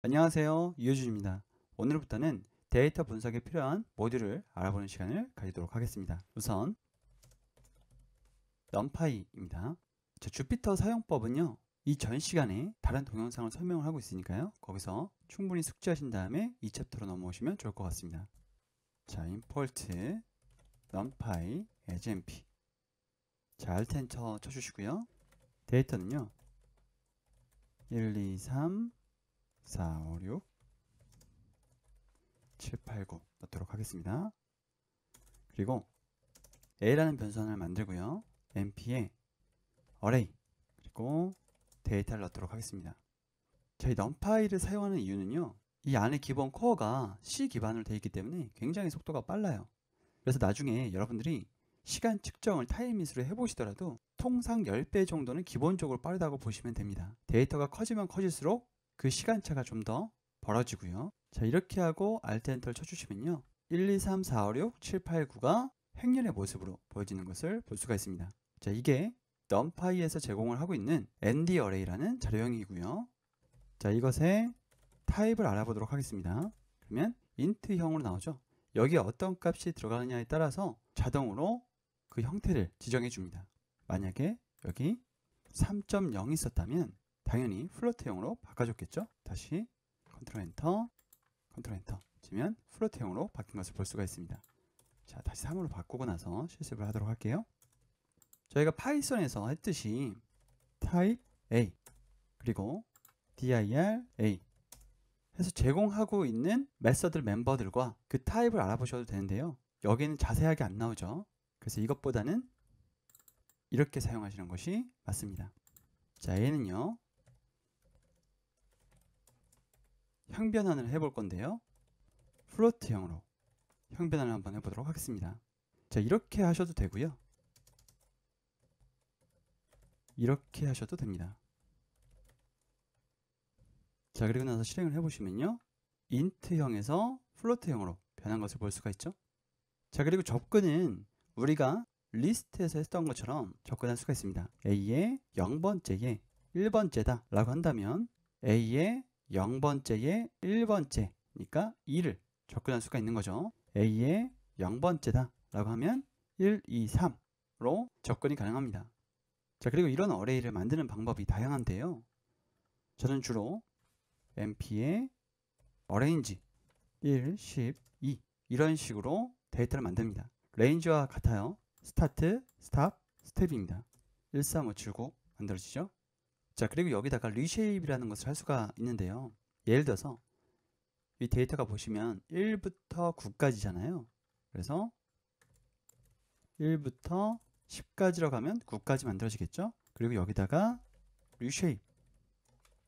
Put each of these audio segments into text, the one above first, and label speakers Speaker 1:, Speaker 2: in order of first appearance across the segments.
Speaker 1: 안녕하세요. 이효준입니다. 오늘부터는 데이터 분석에 필요한 모듈을 알아보는 시간을 가지도록 하겠습니다. 우선 numpy입니다. 주피터 사용법은요, 이 전 시간에 다른 동영상을 설명을 하고 있으니까요, 거기서 충분히 숙지하신 다음에 이 챕터로 넘어오시면 좋을 것 같습니다. 자, import numpy as np. 자, alt 엔터 쳐주시고요. 데이터는요, 1, 2, 3, 4, 5, 6, 7, 8, 9 넣도록 하겠습니다. 그리고 a라는 변수 하나를 만들고요. np에 array 그리고 데이터를 넣도록 하겠습니다. 저희 numpy를 사용하는 이유는요, 이 안에 기본 코어가 C 기반으로 되어 있기 때문에 굉장히 속도가 빨라요. 그래서 나중에 여러분들이 시간 측정을 타임밋으로 해보시더라도 통상 10배 정도는 기본적으로 빠르다고 보시면 됩니다. 데이터가 커지면 커질수록 그 시간차가 좀 더 벌어지고요. 자, 이렇게 하고 Alt 엔터를 쳐주시면요, 1, 2, 3, 4, 5, 6, 7, 8, 9가 행렬의 모습으로 보여지는 것을 볼 수가 있습니다. 자, 이게 numpy에서 제공을 하고 있는 nd array라는 자료형이고요. 자, 이것의 타입을 알아보도록 하겠습니다. 그러면 int형으로 나오죠. 여기에 어떤 값이 들어가느냐에 따라서 자동으로 그 형태를 지정해 줍니다. 만약에 여기 3.0이 있었다면 당연히 플로트형으로 바꿔줬겠죠. 다시 컨트롤 엔터 치면 플로트형으로 바뀐 것을 볼 수가 있습니다. 자, 다시 3으로 바꾸고 나서 실습을 하도록 할게요. 저희가 파이썬에서 했듯이 type A 그리고 dir A 해서 제공하고 있는 메서드 멤버들과 그 타입을 알아보셔도 되는데요, 여기는 자세하게 안 나오죠. 그래서 이것보다는 이렇게 사용하시는 것이 맞습니다. 자, 얘는요, 형변환을 해볼 건데요, 플로트형으로 형변환을 한번 해보도록 하겠습니다. 자, 이렇게 하셔도 되고요, 이렇게 하셔도 됩니다. 자, 그리고 나서 실행을 해보시면요, int형에서 플로트형으로 변한 것을 볼 수가 있죠. 자, 그리고 접근은 우리가 리스트에서 했던 것처럼 접근할 수가 있습니다. A의 0번째에 1번째다 라고 한다면 A의 0번째에 1번째니까 2를 접근할 수가 있는 거죠. A의 0번째다 라고 하면 1, 2, 3로 접근이 가능합니다. 자, 그리고 이런 어레이를 만드는 방법이 다양한데요, 저는 주로 np의 arrange 1, 10, 2 이런 식으로 데이터를 만듭니다. 레인지와 같아요. 스타트, 스탑, 스텝입니다. 1, 3, 5, 7, 9 만들어지죠. 자, 그리고 여기다가 reshape이라는 것을 할 수가 있는데요, 예를 들어서 이 데이터가 보시면 1부터 9까지잖아요. 그래서 1부터 10까지로 가면 9까지 만들어지겠죠. 그리고 여기다가 reshape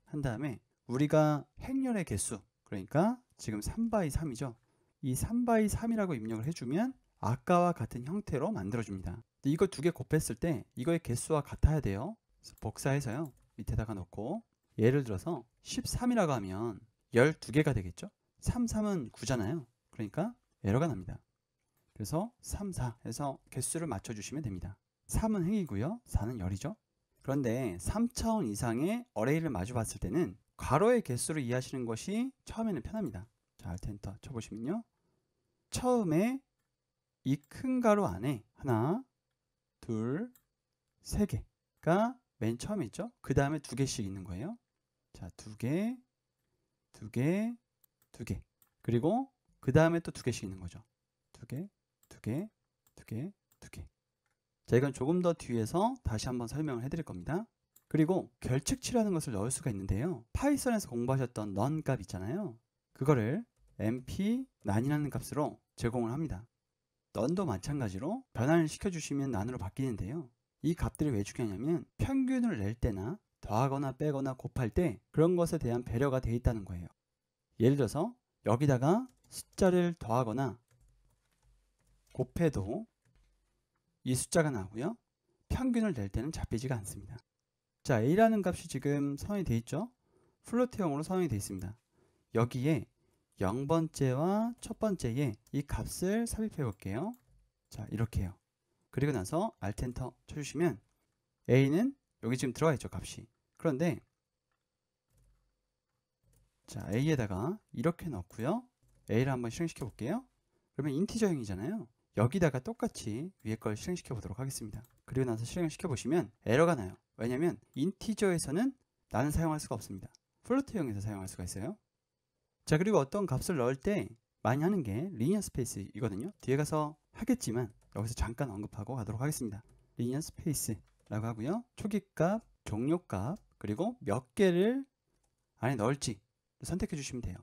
Speaker 1: 한 다음에 우리가 행렬의 개수, 그러니까 지금 3 x 3이죠. 이 3 x 3이라고 입력을 해주면 아까와 같은 형태로 만들어줍니다. 이거 두 개 곱했을 때 이거의 개수와 같아야 돼요. 그래서 복사해서요, 밑에다가 넣고, 예를 들어서 13이라고 하면 12개가 되겠죠. 3, 3은 9잖아요. 그러니까 에러가 납니다. 그래서 3, 4 해서 개수를 맞춰주시면 됩니다. 3은 행이고요, 4는 열이죠. 그런데 3차원 이상의 어레이를 마주 봤을 때는 괄호의 개수를 이해하시는 것이 처음에는 편합니다. 자, Alt 엔터 쳐보시면요, 처음에 이 큰 가로 안에 하나, 둘, 세 개가 맨 처음에 있죠. 그 다음에 두 개씩 있는 거예요. 자, 두 개, 두 개, 두 개. 그리고 그 다음에 또 두 개씩 있는 거죠. 두 개, 두 개, 두 개, 두 개. 자, 이건 조금 더 뒤에서 다시 한번 설명을 해드릴 겁니다. 그리고 결측치라는 것을 넣을 수가 있는데요, 파이썬에서 공부하셨던 none 값 있잖아요. 그거를 np none이라는 값으로 제공을 합니다. none도 마찬가지로 변환을 시켜주시면 none으로 바뀌는데요, 이 값들이 왜 중요하냐면 평균을 낼 때나 더하거나 빼거나 곱할 때 그런 것에 대한 배려가 되어 있다는 거예요. 예를 들어서 여기다가 숫자를 더하거나 곱해도 이 숫자가 나오고요, 평균을 낼 때는 잡히지가 않습니다. 자, a라는 값이 지금 선언이 되어 있죠. 플로트형으로 선언이 되어 있습니다. 여기에 0번째와 첫 번째에 이 값을 삽입해 볼게요. 자, 이렇게 해요. 그리고 나서 Alt 엔터 쳐주시면 a는 여기 지금 들어가 있죠, 값이. 그런데 자, A에다가 이렇게 넣고요. A를 한번 실행시켜 볼게요. 그러면 인티저형이잖아요. 여기다가 똑같이 위에 걸 실행시켜 보도록 하겠습니다. 그리고 나서 실행을 시켜 보시면 에러가 나요. 왜냐면 인티저에서는 나는 사용할 수가 없습니다. 플로트형에서 사용할 수가 있어요. 자, 그리고 어떤 값을 넣을 때 많이 하는 게 리니어 스페이스이거든요. 뒤에 가서 하겠지만 여기서 잠깐 언급하고 가도록 하겠습니다. 리니어 스페이스라고 하고요. 초기값, 종료값, 그리고 몇 개를 안에 넣을지 선택해 주시면 돼요.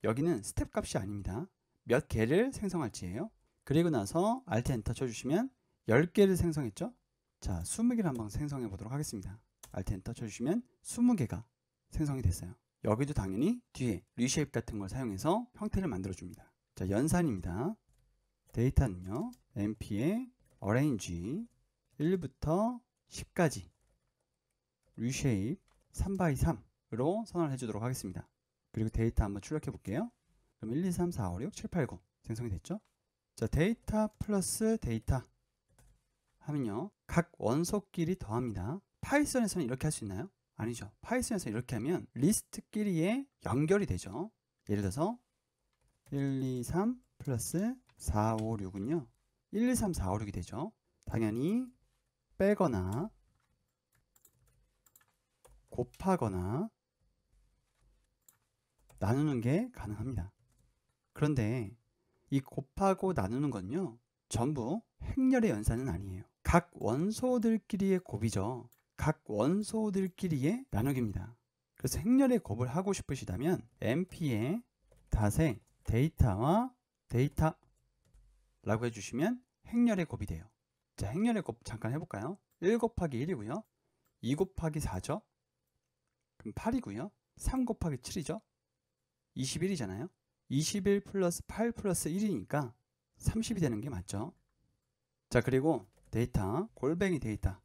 Speaker 1: 여기는 스텝 값이 아닙니다. 몇 개를 생성할지예요. 그리고 나서 Alt 엔터 쳐주시면 10개를 생성했죠. 자, 20개를 한번 생성해 보도록 하겠습니다. Alt 엔터 쳐주시면 20개가 생성이 됐어요. 여기도 당연히 뒤에 리쉐입 같은 걸 사용해서 형태를 만들어 줍니다. 자, 연산입니다. 데이터는요, np의 arrange 1부터 10까지 리쉐입 3x3으로 선언을 해주도록 하겠습니다. 그리고 데이터 한번 출력해 볼게요. 그럼 1, 2, 3, 4, 5, 6, 7, 8, 9 생성이 됐죠? 자, 데이터 플러스 데이터 하면요, 각 원소끼리 더합니다. 파이썬에서는 이렇게 할 수 있나요? 아니죠. 파이썬에서 이렇게 하면 리스트끼리의 연결이 되죠. 예를 들어서 1, 2, 3 플러스 4, 5, 6은요 1, 2, 3, 4, 5, 6이 되죠. 당연히 빼거나 곱하거나 나누는 게 가능합니다. 그런데 이 곱하고 나누는 건요, 전부 행렬의 연산은 아니에요. 각 원소들끼리의 곱이죠. 각 원소들끼리의 나누기입니다. 그래서 행렬의 곱을 하고 싶으시다면 np의 닷의 데이터와 데이터 라고 해주시면 행렬의 곱이 돼요. 자, 행렬의 곱 잠깐 해볼까요? 1 곱하기 1이고요 2 곱하기 4죠. 그럼 8이고요 3 곱하기 7이죠. 21이잖아요. 21 플러스 8 플러스 1이니까 30이 되는 게 맞죠. 자, 그리고 데이터 골뱅이 데이터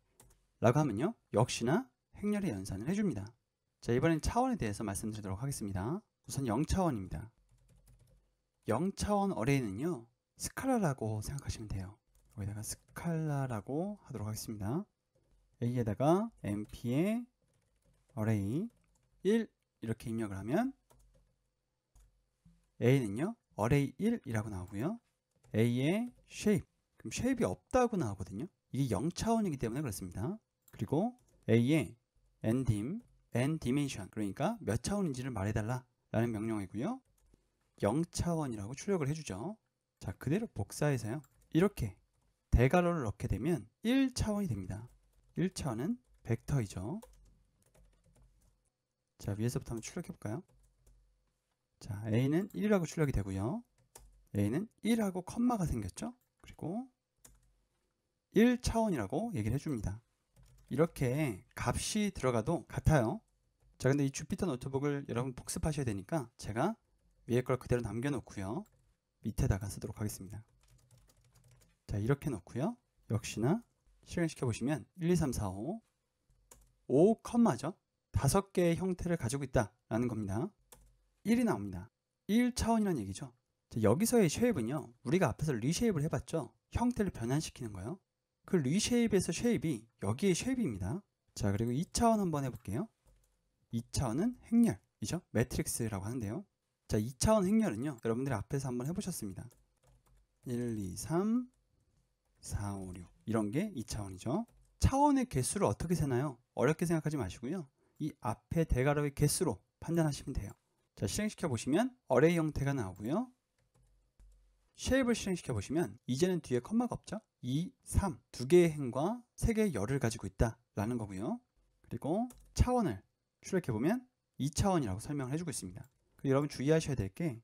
Speaker 1: 라고 하면요, 역시나 행렬의 연산을 해줍니다. 자, 이번엔 차원에 대해서 말씀드리도록 하겠습니다. 우선 0차원입니다. 0차원 어레이는요, 스칼라라고 생각하시면 돼요. 여기다가 스칼라라고 하도록 하겠습니다. A에다가 np의 array 1 이렇게 입력을 하면 A는요 array 1이라고 나오고요. A의 shape, 그럼 shape이 없다고 나오거든요. 이게 0차원이기 때문에 그렇습니다. 그리고 A의 ndim, ndimension, 그러니까 몇 차원인지를 말해달라 라는 명령이고요. 0차원이라고 출력을 해주죠. 자, 그대로 복사해서요, 이렇게 대괄호를 넣게 되면 1차원이 됩니다. 1차원은 벡터이죠. 자, 위에서부터 한번 출력해 볼까요? 자, A는 1이라고 출력이 되고요. A는 1하고 컴마가 생겼죠. 그리고 1차원이라고 얘기를 해줍니다. 이렇게 값이 들어가도 같아요. 자, 근데 이 주피터 노트북을 여러분 복습하셔야 되니까 제가 위에 걸 그대로 남겨놓고요, 밑에다가 쓰도록 하겠습니다. 자, 이렇게 놓고요, 역시나 실행시켜 보시면 1, 2, 3, 4, 5 컴마죠. 5개의 형태를 가지고 있다 라는 겁니다. 1이 나옵니다. 1차원이라는 얘기죠. 자, 여기서의 쉐입은요, 우리가 앞에서 리쉐입을 해봤죠. 형태를 변환시키는 거요. 그 리쉐입에서 쉐입이 여기의 쉐입입니다. 자, 그리고 2차원 한번 해볼게요. 2차원은 행렬이죠. 매트릭스라고 하는데요. 자, 2차원 행렬은요, 여러분들이 앞에서 한번 해보셨습니다. 1, 2, 3, 4, 5, 6 이런 게 2차원이죠. 차원의 개수를 어떻게 세나요? 어렵게 생각하지 마시고요, 이 앞에 대괄호의 개수로 판단하시면 돼요. 자, 실행시켜 보시면 어레이 형태가 나오고요. 쉐입을 실행시켜 보시면 이제는 뒤에 컴마가 없죠. 2, 3 두 개의 행과 3개의 열을 가지고 있다 라는 거고요. 그리고 차원을 출력해 보면 2차원이라고 설명을 해주고 있습니다. 그리고 여러분 주의하셔야 될 게,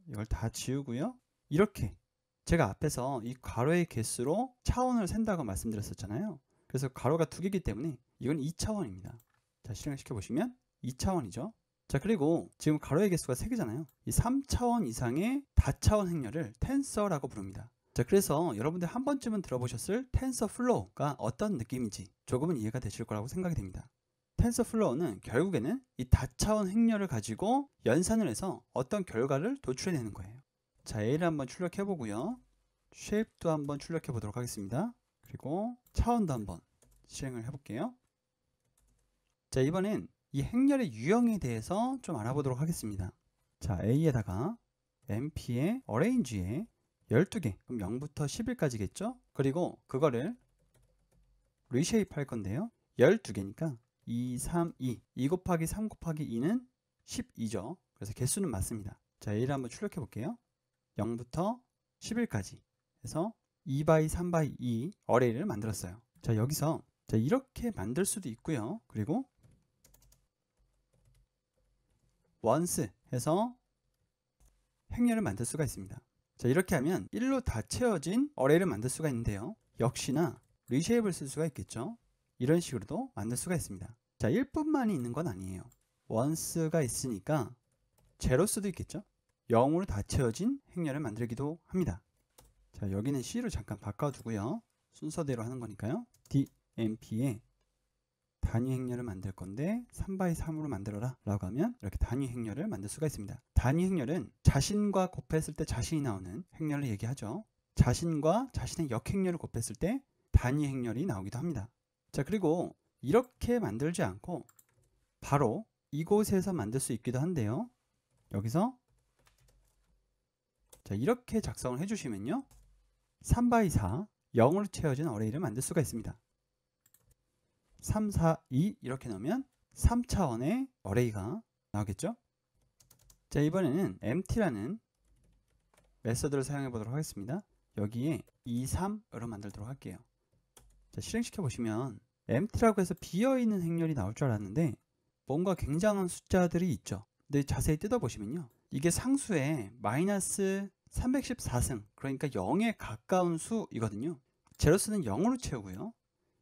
Speaker 1: 이걸 다 지우고요, 이렇게 제가 앞에서 이 괄호의 개수로 차원을 센다고 말씀드렸었잖아요. 그래서 괄호가 2개이기 때문에 이건 2차원입니다. 자, 실행시켜 보시면 2차원이죠. 자, 그리고 지금 괄호의 개수가 3개잖아요. 이 3차원 이상의 다차원 행렬을 텐서라고 부릅니다. 자, 그래서 여러분들 한 번쯤은 들어보셨을 텐서플로우가 어떤 느낌인지 조금은 이해가 되실 거라고 생각이 됩니다. 텐서플로우는 결국에는 이 다차원 행렬을 가지고 연산을 해서 어떤 결과를 도출해내는 거예요. 자, A를 한번 출력해 보고요, 쉐입도 한번 출력해 보도록 하겠습니다. 그리고 차원도 한번 실행을 해 볼게요. 자, 이번엔 이 행렬의 유형에 대해서 좀 알아보도록 하겠습니다. 자, A에다가 MP의 arrange에 12개, 그럼 0부터 10일까지겠죠? 그리고 그거를 reshape 할 건데요. 12개니까 2, 3, 2 곱하기 3 곱하기 2는 12죠. 그래서 개수는 맞습니다. 자, A를 한번 출력해 볼게요. 0부터 10일까지 해서 2x 3x 2 어레이를 만들었어요. 자, 여기서 자, 이렇게 만들 수도 있고요. 그리고 once 해서 행렬을 만들 수가 있습니다. 자, 이렇게 하면 1로 다 채워진 어레이를 만들 수가 있는데요. 역시나 reshape을 쓸 수가 있겠죠. 이런 식으로도 만들 수가 있습니다. 자, 1뿐만이 있는 건 아니에요. once가 있으니까 제로스도 있겠죠. 0으로 다 채워진 행렬을 만들기도 합니다. 자, 여기는 C로 잠깐 바꿔두고요. 순서대로 하는 거니까요. DMP에 단위 행렬을 만들 건데 3x3으로 만들어라 라고 하면 이렇게 단위 행렬을 만들 수가 있습니다. 단위 행렬은 자신과 곱했을 때 자신이 나오는 행렬을 얘기하죠. 자신과 자신의 역행렬을 곱했을 때 단위 행렬이 나오기도 합니다. 자, 그리고 이렇게 만들지 않고 바로 이곳에서 만들 수 있기도 한데요. 여기서 자, 이렇게 작성을 해주시면요. 3x4 0으로 채워진 어레이를 만들 수가 있습니다. 3, 4, 2 이렇게 넣으면 3차원의 어레이가 나오겠죠. 자, 이번에는 empty라는 메서드를 사용해 보도록 하겠습니다. 여기에 2, 3으로 만들도록 할게요. 자, 실행시켜 보시면 empty라고 해서 비어있는 행렬이 나올 줄 알았는데 뭔가 굉장한 숫자들이 있죠. 근데 자세히 뜯어보시면요. 이게 상수의 마이너스 314승, 그러니까 0에 가까운 수이거든요. 제로스는 0으로 채우고요.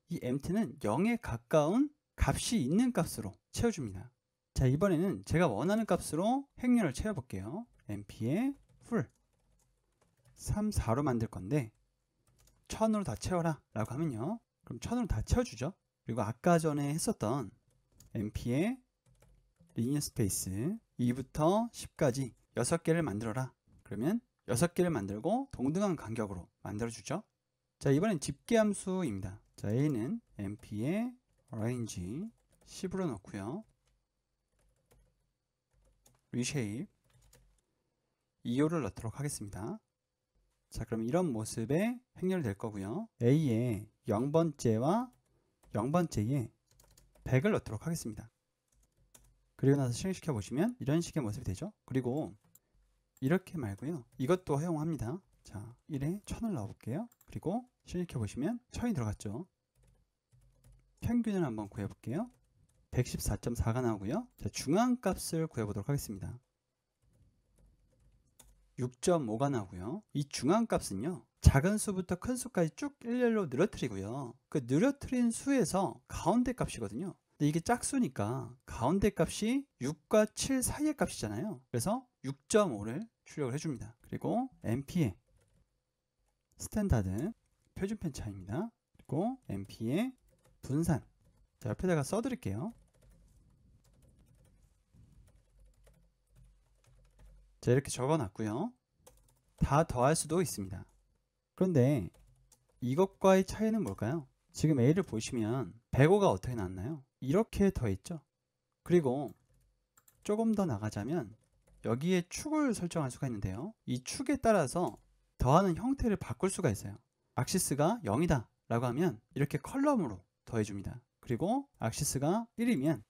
Speaker 1: 이 empty는 0에 가까운 값이 있는 값으로 채워줍니다. 자, 이번에는 제가 원하는 값으로 행렬을 채워볼게요. empty에 full 3, 4로 만들 건데 1000으로 다 채워라 라고 하면요. 그럼 1000으로 다 채워주죠. 그리고 아까 전에 했었던 empty에 linear space 2부터 10까지 6개를 만들어라. 그러면 6개를 만들고 동등한 간격으로 만들어주죠. 자, 이번엔 집계함수입니다. 자, A는 empty에 arrange 10으로 넣고요. reshape 2호를 넣도록 하겠습니다. 자, 그럼 이런 모습의 행렬이 될 거고요. A에 0번째와 0번째에 100을 넣도록 하겠습니다. 그리고 나서 실행시켜 보시면 이런 식의 모습이 되죠. 그리고 이렇게 말고요. 이것도 허용합니다. 자, 1에 1000을 넣어볼게요. 그리고 실행시켜 보시면 1000이 들어갔죠. 평균을 한번 구해볼게요. 114.4가 나오고요. 자, 중앙값을 구해보도록 하겠습니다. 6.5가 나오고요. 이 중앙값은요. 작은 수부터 큰 수까지 쭉 일렬로 늘어뜨리고요. 그 늘어뜨린 수에서 가운데 값이거든요. 근데 이게 짝수니까 가운데 값이 6과 7 사이의 값이잖아요. 그래서 6.5를 출력을 해줍니다. 그리고 empty의 스탠다드 표준 편차입니다. 그리고 empty의 분산. 자, 옆에다가 써드릴게요. 자, 이렇게 적어놨고요. 다 더할 수도 있습니다. 그런데 이것과의 차이는 뭘까요? 지금 A를 보시면 105가 어떻게 나왔나요? 이렇게 더했죠. 그리고 조금 더 나가자면 여기에 축을 설정할 수가 있는데요. 이 축에 따라서 더하는 형태를 바꿀 수가 있어요. 악시스가 0이다 라고 하면 이렇게 컬럼으로 더해줍니다. 그리고 악시스가 1이면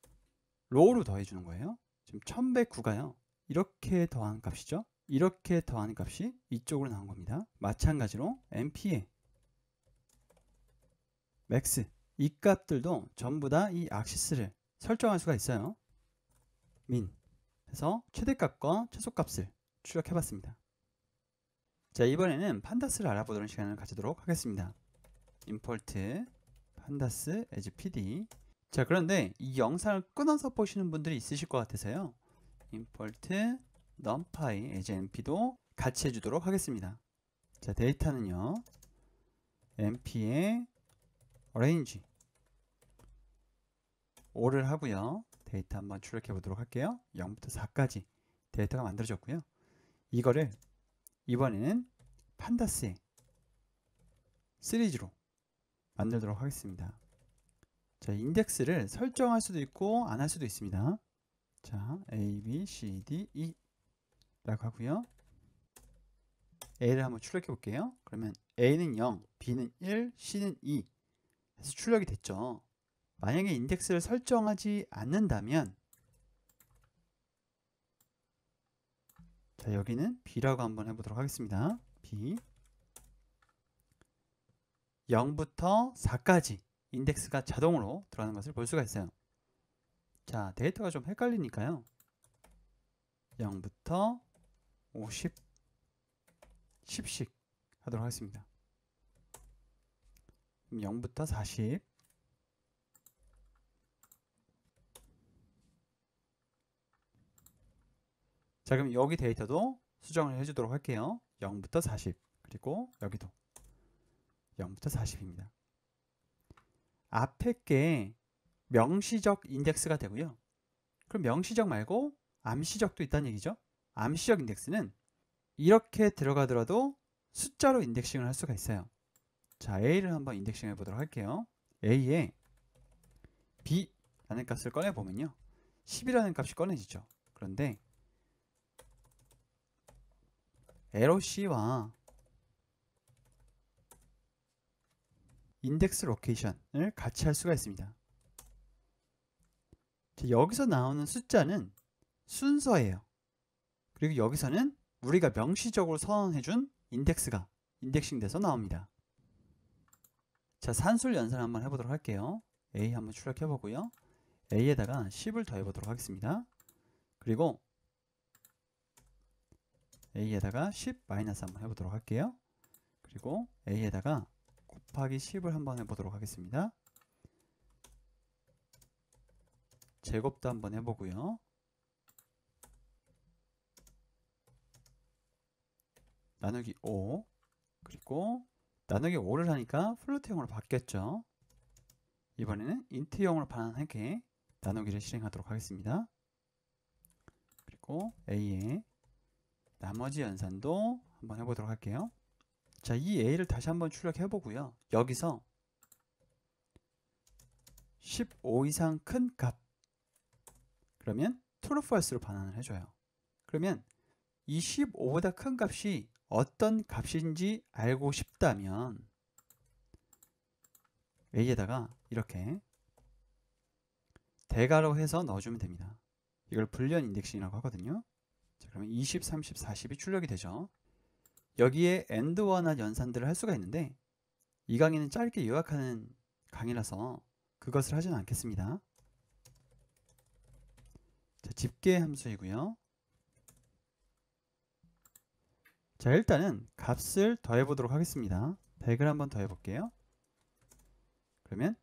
Speaker 1: 로우로 더해주는 거예요. 지금 1109가요. 이렇게 더하는 값이죠. 이렇게 더하는 값이 이쪽으로 나온 겁니다. 마찬가지로 empty의 max 이 값들도 전부 다 이 악시스를 설정할 수가 있어요. min 해서 최대값과 최소값을 출력해 봤습니다. 자, 이번에는 판다스를 알아보는 시간을 가지도록 하겠습니다. import pandas as pd. 자, 그런데 이 영상을 끊어서 보시는 분들이 있으실 것 같아서요. import numpy as np도 같이 해주도록 하겠습니다. 자, 데이터는요. np에 arrange 5를 하고요. 데이터 한번 출력해 보도록 할게요. 0부터 4까지 데이터가 만들어졌고요. 이거를 이번에는 판다스의 시리즈로 만들도록 하겠습니다. 자, 인덱스를 설정할 수도 있고 안 할 수도 있습니다. 자, A, B, C, D, E 라고 하고요. A를 한번 출력해 볼게요. 그러면 A는 0, B는 1, C는 2 해서 출력이 됐죠. 만약에 인덱스를 설정하지 않는다면, 자, 여기는 B라고 한번 해보도록 하겠습니다. B 0부터 4까지 인덱스가 자동으로 들어가는 것을 볼 수가 있어요. 자, 데이터가 좀 헷갈리니까요. 0부터 50, 10씩 하도록 하겠습니다. 0부터 40, 자, 그럼 여기 데이터도 수정을 해주도록 할게요. 0부터 40, 그리고 여기도 0부터 40입니다. 앞에 게 명시적 인덱스가 되고요. 그럼 명시적 말고 암시적도 있다는 얘기죠. 암시적 인덱스는 이렇게 들어가더라도 숫자로 인덱싱을 할 수가 있어요. 자, A를 한번 인덱싱 해보도록 할게요. A에 B라는 값을 꺼내보면요. 10이라는 값이 꺼내지죠. 그런데 LOC와 인덱스 로케이션을 같이 할 수가 있습니다. 자, 여기서 나오는 숫자는 순서예요. 그리고 여기서는 우리가 명시적으로 선언해준 인덱스가 인덱싱 돼서 나옵니다. 자, 산술 연산을 한번 해보도록 할게요. A 한번 출력해 보고요. A에다가 10을 더해 보도록 하겠습니다. 그리고 A에다가 10 마이너스 한번 해보도록 할게요. 그리고 A에다가 곱하기 10을 한번 해보도록 하겠습니다. 제곱도 한번 해보고요. 나누기 5, 그리고 나누기 5를 하니까 플로트형으로 바뀌었죠. 이번에는 인트형으로 반환하게 나누기를 실행하도록 하겠습니다. 그리고 A의 나머지 연산도 한번 해보도록 할게요. 자, 이 A를 다시 한번 출력해 보고요. 여기서 15 이상 큰 값, 그러면 true, false로 반환을 해줘요. 그러면 이 15보다 큰 값이 어떤 값인지 알고 싶다면 A에다가 이렇게 대괄호 해서 넣어주면 됩니다. 이걸 불리언 인덱싱이라고 하거든요. 자, 그러면 20, 30, 40이 출력이 되죠. 여기에 AND와 연산들을 할 수가 있는데 이 강의는 짧게 요약하는 강의라서 그것을 하지는 않겠습니다. 자, 집계 함수이고요. 자, 일단은 값을 더해 보도록 하겠습니다. 100을 한번 더해 볼게요. 그러면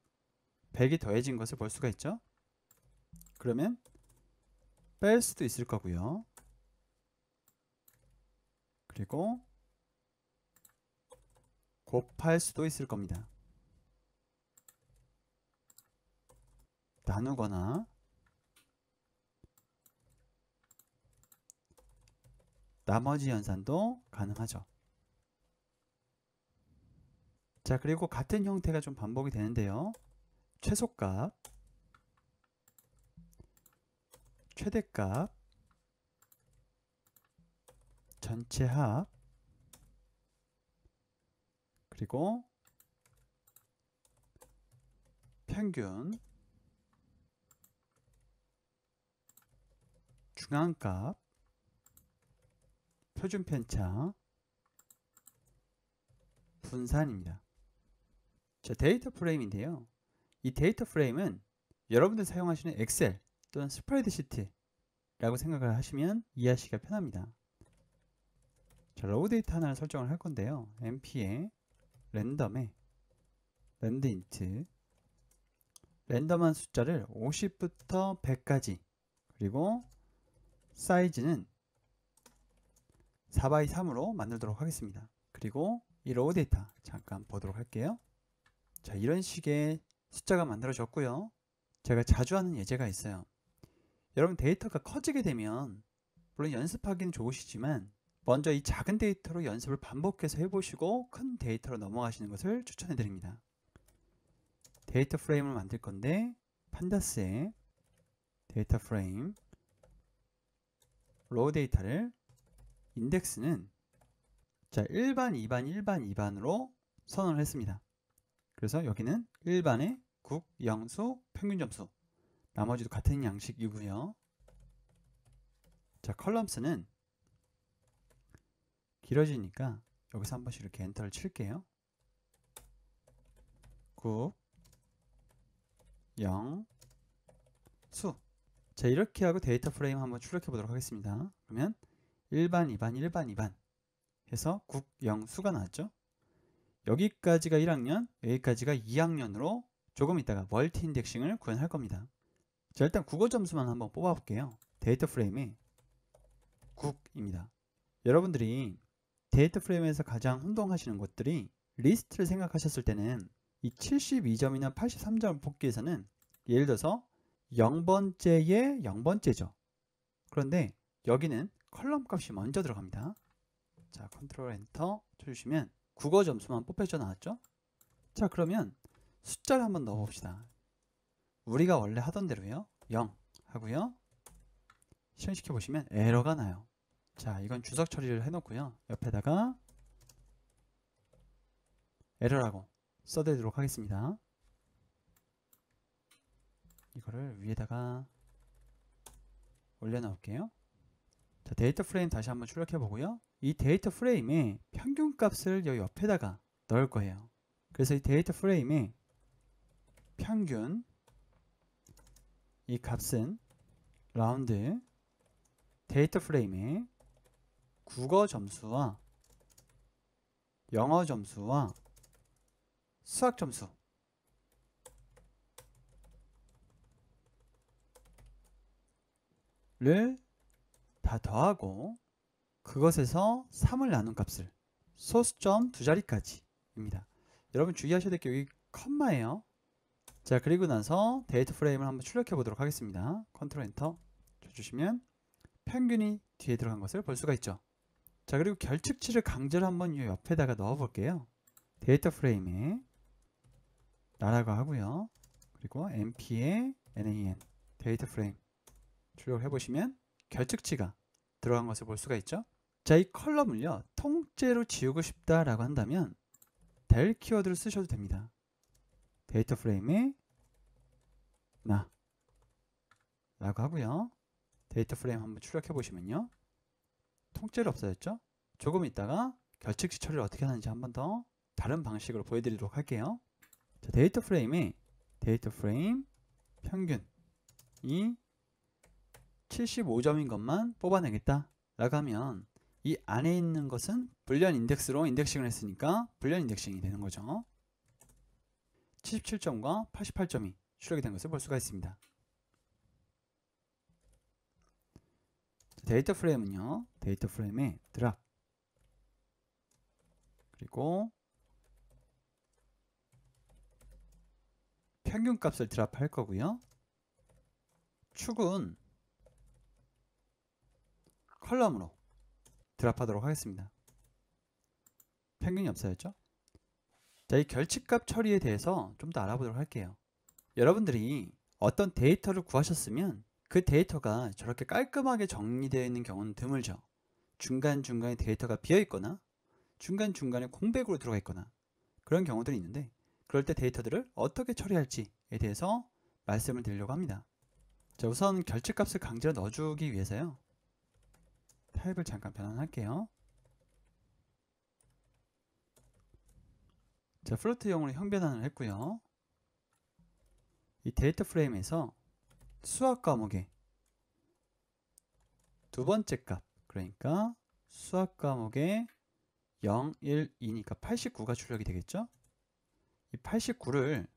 Speaker 1: 100이 더해진 것을 볼 수가 있죠. 그러면 뺄 수도 있을 거고요. 그리고 곱할 수도 있을 겁니다. 나누거나 나머지 연산도 가능하죠. 자, 그리고 같은 형태가 좀 반복이 되는데요. 최소값, 최대값, 전체 합, 그리고 평균, 중앙값, 표준 편차, 분산입니다. 자, 데이터 프레임인데요. 이 데이터 프레임은 여러분들 사용하시는 엑셀 또는 스프레드시트라고 생각을 하시면 이해하시기가 편합니다. 자, 로우 데이터 하나를 설정을 할 건데요. np에 랜덤에 랜드인트, 랜덤한 숫자를 50부터 100까지, 그리고 사이즈는 4x3으로 만들도록 하겠습니다. 그리고 이 로우 데이터 잠깐 보도록 할게요. 자, 이런 식의 숫자가 만들어졌고요. 제가 자주 하는 예제가 있어요. 여러분 데이터가 커지게 되면 물론 연습하기는 좋으시지만 먼저 이 작은 데이터로 연습을 반복해서 해보시고 큰 데이터로 넘어가시는 것을 추천해 드립니다. 데이터 프레임을 만들 건데 판다스에 데이터 프레임 로우 데이터를 인덱스는 자 1반, 2반, 1반, 2반으로 선언을 했습니다. 그래서 여기는 1반의 국, 영수, 평균 점수 나머지도 같은 양식이고요. 자 컬럼스는 길어지니까 여기서 한 번씩 이렇게 엔터를 칠게요. 국, 영, 수. 자 이렇게 하고 데이터 프레임 한번 출력해 보도록 하겠습니다. 그러면 1반, 2반, 1반, 2반 해서 국, 영, 수가 나왔죠. 여기까지가 1학년, 여기까지가 2학년으로 조금 있다가 멀티 인덱싱을 구현할 겁니다. 자 일단 국어 점수만 한번 뽑아 볼게요. 데이터 프레임에 국입니다. 여러분들이 데이터 프레임에서 가장 혼동하시는 것들이 리스트를 생각하셨을 때는 이 72점이나 83점을 뽑기 위해서는 예를 들어서 0번째에 0번째죠. 그런데 여기는 컬럼 값이 먼저 들어갑니다. 자 컨트롤 엔터 쳐주시면 국어 점수만 뽑혀져 나왔죠. 자 그러면 숫자를 한번 넣어 봅시다. 우리가 원래 하던 대로요. 0 하고요. 실행시켜 보시면 에러가 나요. 자 이건 주석 처리를 해 놓고요. 옆에다가 에러라고 써드리도록 하겠습니다. 이거를 위에다가 올려 놓을게요. 자 데이터 프레임 다시 한번 출력해 보고요. 이 데이터 프레임에 평균 값을 여기 옆에다가 넣을 거예요. 그래서 이 데이터 프레임에 평균 이 값은 라운드 데이터 프레임에 국어 점수와 영어 점수와 수학 점수를 다 더하고 그것에서 3을 나눈 값을 소수점 두 자리까지입니다. 여러분 주의하셔야 될 게 여기 컴마예요. 자 그리고 나서 데이터 프레임을 한번 출력해 보도록 하겠습니다. 컨트롤 엔터 쳐주시면 평균이 뒤에 들어간 것을 볼 수가 있죠. 자 그리고 결측치를 강제로 한번 이 옆에다가 넣어 볼게요. 데이터 프레임에 나라고 하고요. 그리고 np에 nan 데이터 프레임 출력해 보시면 결측치가 들어간 것을 볼 수가 있죠. 자 이 컬럼을요 통째로 지우고 싶다라고 한다면 del 키워드를 쓰셔도 됩니다. 데이터 프레임에 나 라고 하고요. 데이터 프레임 한번 출력해 보시면요. 통째로 없어졌죠. 조금 있다가 결측치 처리를 어떻게 하는지 한번 더 다른 방식으로 보여드리도록 할게요. 자, 데이터 프레임에 데이터 프레임 평균이 75점인 것만 뽑아내겠다 라고 하면 이 안에 있는 것은 불리한 인덱스로 인덱싱을 했으니까 불리한 인덱싱이 되는 거죠. 77점과 88점이 출력이 된 것을 볼 수가 있습니다. 데이터 프레임은요. 데이터 프레임에 드랍 그리고 평균 값을 드랍할 거고요. 축은 컬럼으로 드랍하도록 하겠습니다. 평균이 없어졌죠? 자, 이 결칙값 처리에 대해서 좀 더 알아보도록 할게요. 여러분들이 어떤 데이터를 구하셨으면 그 데이터가 저렇게 깔끔하게 정리되어 있는 경우는 드물죠. 중간중간에 데이터가 비어있거나 중간중간에 공백으로 들어가 있거나 그런 경우들이 있는데 그럴 때 데이터들을 어떻게 처리할지에 대해서 말씀을 드리려고 합니다. 자, 우선 결칙값을 강제로 넣어주기 위해서요. 타입을 잠깐 변환할게요. 자, 플로트용으로 형 변환을 했고요. 이 데이터 프레임에서 수학 과목의 두 번째 값, 그러니까 수학 과목의 0, 1, 2니까 89가 출력이 되겠죠? 이 89를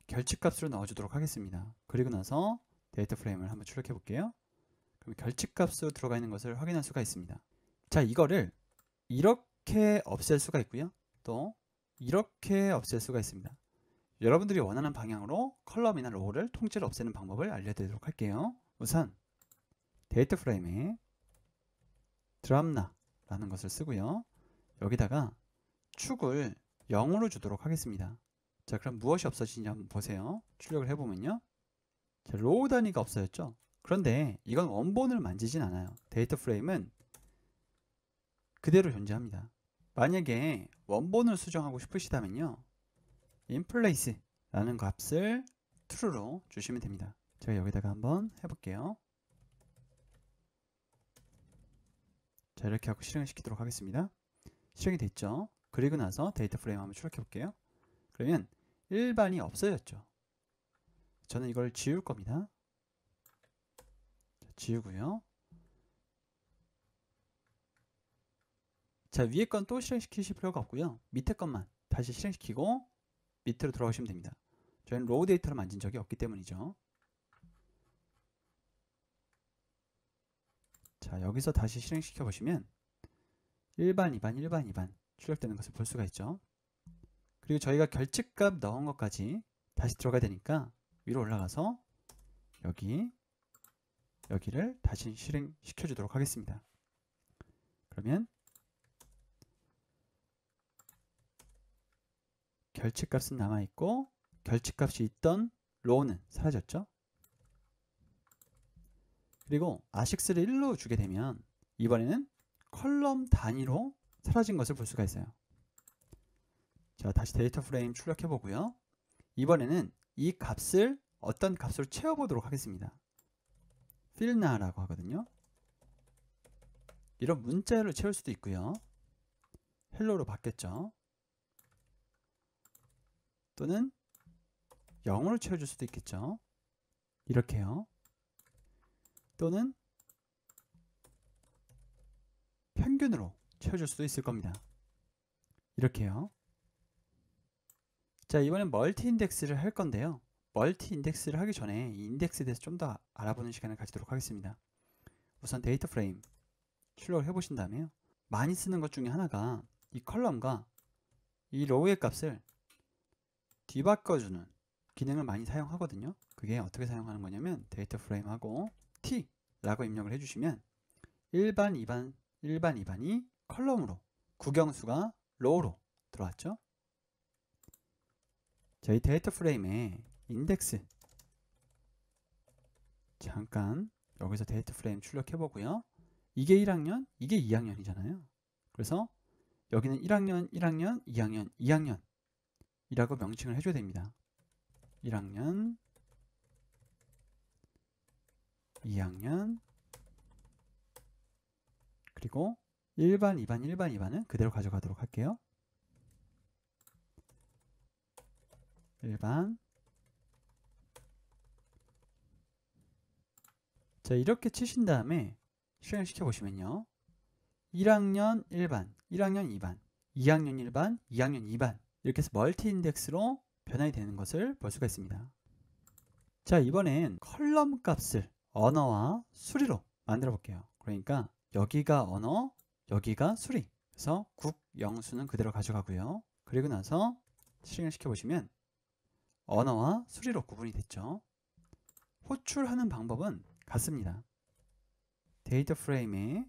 Speaker 1: 결칙값으로 넣어주도록 하겠습니다. 그리고 나서 데이터 프레임을 한번 출력해 볼게요. 그럼 결칙값으로 들어가 있는 것을 확인할 수가 있습니다. 자, 이거를 이렇게 없앨 수가 있고요. 또 이렇게 없앨 수가 있습니다. 여러분들이 원하는 방향으로 컬럼이나 로우를 통째로 없애는 방법을 알려드리도록 할게요. 우선 데이터 프레임에 드랍나 라는 것을 쓰고요. 여기다가 축을 0으로 주도록 하겠습니다. 자, 그럼 무엇이 없어지는지 한번 보세요. 출력을 해보면요. 자, 로우 단위가 없어졌죠. 그런데 이건 원본을 만지진 않아요. 데이터 프레임은 그대로 존재합니다. 만약에 원본을 수정하고 싶으시다면요, inplace 라는 값을 true로 주시면 됩니다. 제가 여기다가 한번 해볼게요. 자, 이렇게 하고 실행을 시키도록 하겠습니다. 실행이 됐죠. 그리고 나서 데이터 프레임 한번 출력해 볼게요. 그러면 일반이 없어졌죠. 저는 이걸 지울 겁니다. 자, 지우고요. 자, 위에 건 또 실행시키실 필요가 없고요. 밑에 것만 다시 실행시키고 밑으로 돌아오시면 됩니다. 저희는 로우 데이터를 만진 적이 없기 때문이죠. 자, 여기서 다시 실행시켜 보시면 1반, 2반, 1반, 2반 출력되는 것을 볼 수가 있죠. 그리고 저희가 결측값 넣은 것까지 다시 들어가야 되니까 위로 올라가서 여기를 다시 실행시켜 주도록 하겠습니다. 그러면 결측값은 남아있고 결측값이 있던 로우는 사라졌죠. 그리고 아식스를 1로 주게 되면 이번에는 컬럼 단위로 사라진 것을 볼 수가 있어요. 자, 다시 데이터 프레임 출력해 보고요. 이번에는 이 값을 어떤 값으로 채워보도록 하겠습니다. fillNow라고 하거든요. 이런 문자열로 채울 수도 있고요. 헬로로 바뀌었죠. 또는 0으로 채워줄 수도 있겠죠. 이렇게요. 또는 평균으로 채워줄 수도 있을 겁니다. 이렇게요. 자, 이번엔 멀티 인덱스를 할 건데요. 멀티 인덱스를 하기 전에 이 인덱스에 대해서 좀 더 알아보는 시간을 가지도록 하겠습니다. 우선 데이터 프레임 출력을 해보신 다음에요. 많이 쓰는 것 중에 하나가 이 컬럼과 이 로우의 값을 뒤바꿔주는 기능을 많이 사용하거든요. 그게 어떻게 사용하는 거냐면 데이터 프레임하고 t라고 입력을 해주시면 1반, 2반, 1반, 2반이 컬럼으로, 구경수가 로우로 들어왔죠. 저희 데이터 프레임에 인덱스 잠깐 여기서 데이터 프레임 출력해 보고요. 이게 1학년, 이게 2학년이잖아요. 그래서 여기는 1학년, 1학년, 2학년, 2학년 이라고 명칭을 해줘야 됩니다. 1학년, 2학년, 그리고 1반, 2반, 1반, 2반은 그대로 가져가도록 할게요. 1반. 자, 이렇게 치신 다음에 실행을 시켜보시면요. 1학년 1반, 1학년 2반, 2학년 1반, 2학년 2반 이렇게 해서 멀티 인덱스로 변환이 되는 것을 볼 수가 있습니다. 자, 이번엔 컬럼 값을 언어와 수리로 만들어 볼게요. 그러니까 여기가 언어, 여기가 수리. 그래서 국, 영수는 그대로 가져가고요. 그리고 나서 실행을 시켜보시면 언어와 수리로 구분이 됐죠. 호출하는 방법은 같습니다. 데이터 프레임에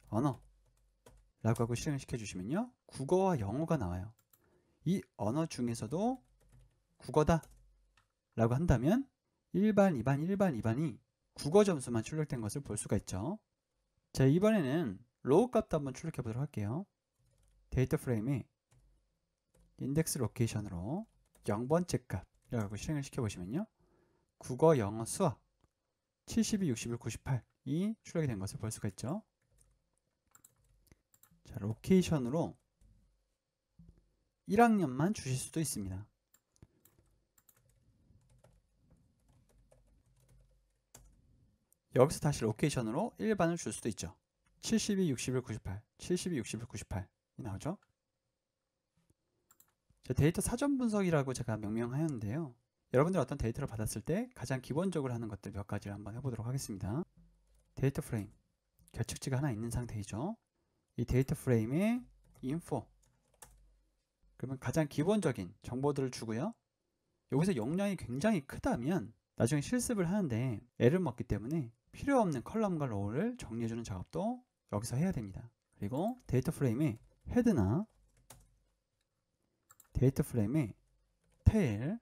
Speaker 1: 언어 라고 하고 실행을 시켜주시면요. 국어와 영어가 나와요. 이 언어 중에서도 국어다 라고 한다면 1반, 2반, 1반, 2반이 국어 점수만 출력된 것을 볼 수가 있죠. 자, 이번에는 로우 값도 한번 출력해 보도록 할게요. 데이터 프레임에 인덱스 로케이션으로 0번째 값이라고 실행을 시켜보시면요. 국어, 영어, 수학 72, 61, 98이 출력이 된 것을 볼 수가 있죠. 자, 로케이션으로 1학년만 주실 수도 있습니다. 여기서 다시 로케이션으로 1반을 줄 수도 있죠. 72, 61, 98, 72, 61, 98이 나오죠. 자, 데이터 사전 분석이라고 제가 명명하였는데요. 여러분들 어떤 데이터를 받았을 때 가장 기본적으로 하는 것들 몇 가지를 한번 해보도록 하겠습니다. 데이터 프레임, 결측지가 하나 있는 상태이죠. 이 데이터 프레임에 info, 그러면 가장 기본적인 정보들을 주고요. 여기서 용량이 굉장히 크다면 나중에 실습을 하는데 애를 먹기 때문에 필요 없는 컬럼과 로우를 정리해주는 작업도 여기서 해야 됩니다. 그리고 데이터 프레임에 헤드나 데이터 프레임의 테일,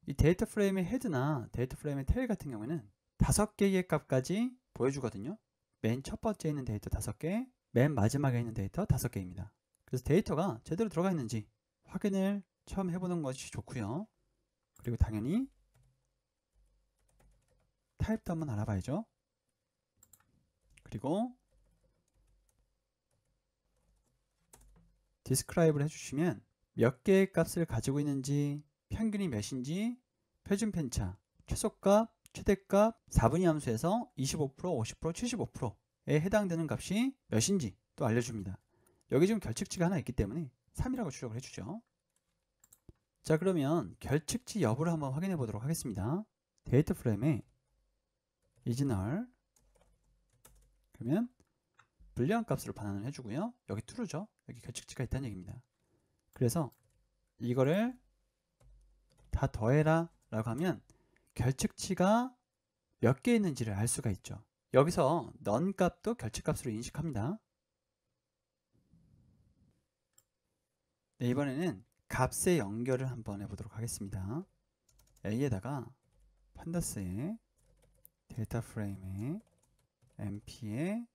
Speaker 1: 이 데이터 프레임의 헤드나 데이터 프레임의 테일 같은 경우에는 5개의 값까지 보여주거든요. 맨 첫 번째에 있는 데이터 5개, 맨 마지막에 있는 데이터 5개입니다. 그래서 데이터가 제대로 들어가 있는지 확인을 처음 해보는 것이 좋고요. 그리고 당연히 타입도 한번 알아봐야죠. 그리고 디스크라이브를 해주시면 몇 개의 값을 가지고 있는지, 평균이 몇인지, 표준 편차, 최소값, 최대값, 4분위 함수에서 25%, 50%, 75%에 해당되는 값이 몇인지 또 알려줍니다. 여기 지금 결측치가 하나 있기 때문에 3이라고 출력을 해주죠. 자, 그러면 결측치 여부를 한번 확인해 보도록 하겠습니다. 데이터 프레임에 이즈널, 그러면 불리한 값으로 반환을 해주고요. 여기 true죠. 여기 결측치가 있다는 얘기입니다. 그래서 이거를 다 더해라 라고 하면 결측치가 몇 개 있는지를 알 수가 있죠. 여기서 none 값도 결측값으로 인식합니다. 네, 이번에는 값의 연결을 한번 해보도록 하겠습니다. A에다가 판다스에 데이터 프레임에 MP에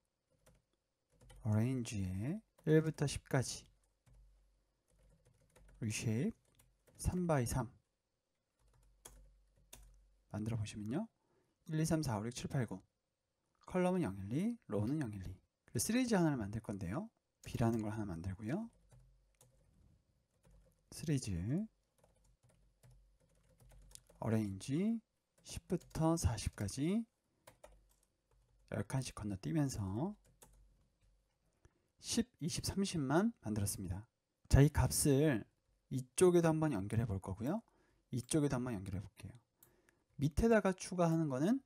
Speaker 1: arrange에 1부터 10까지 reshape 3x3 만들어 보시면요. 1, 2, 3, 4, 5, 6, 7, 8, 9 컬럼은 012, 로우는 012. 그리고 시리즈 하나를 만들 건데요. B라는 걸 하나 만들고요. 시리즈 arrange 10부터 40까지 10칸씩 건너뛰면서 10, 20, 30만 만들었습니다. 자, 이 값을 이쪽에도 한번 연결해 볼 거고요. 이쪽에도 한번 연결해 볼게요. 밑에다가 추가하는 거는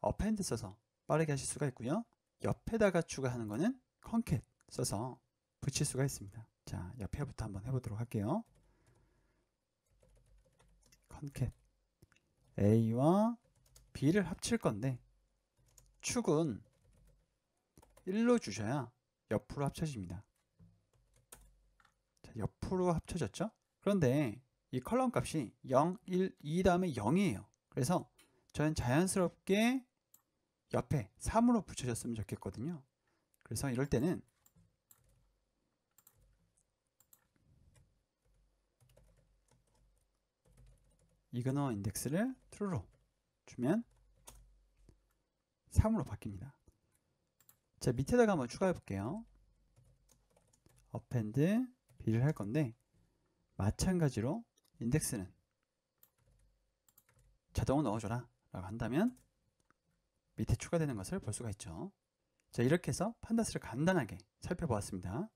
Speaker 1: append 써서 빠르게 하실 수가 있고요. 옆에다가 추가하는 거는 concat 써서 붙일 수가 있습니다. 자, 옆에부터 한번 해보도록 할게요. concat A와 B를 합칠 건데 축은 1로 주셔야 옆으로 합쳐집니다. 자, 옆으로 합쳐졌죠? 그런데 이 컬럼 값이 0, 1, 2 다음에 0이에요. 그래서 저는 자연스럽게 옆에 3으로 붙여줬으면 좋겠거든요. 그래서 이럴 때는 이그너 인덱스를 true로 주면 3으로 바뀝니다. 자, 밑에다가 한번 추가해 볼게요. append B를 할 건데 마찬가지로 인덱스는 자동으로 넣어줘라 라고 한다면 밑에 추가되는 것을 볼 수가 있죠. 자, 이렇게 해서 판다스를 간단하게 살펴보았습니다.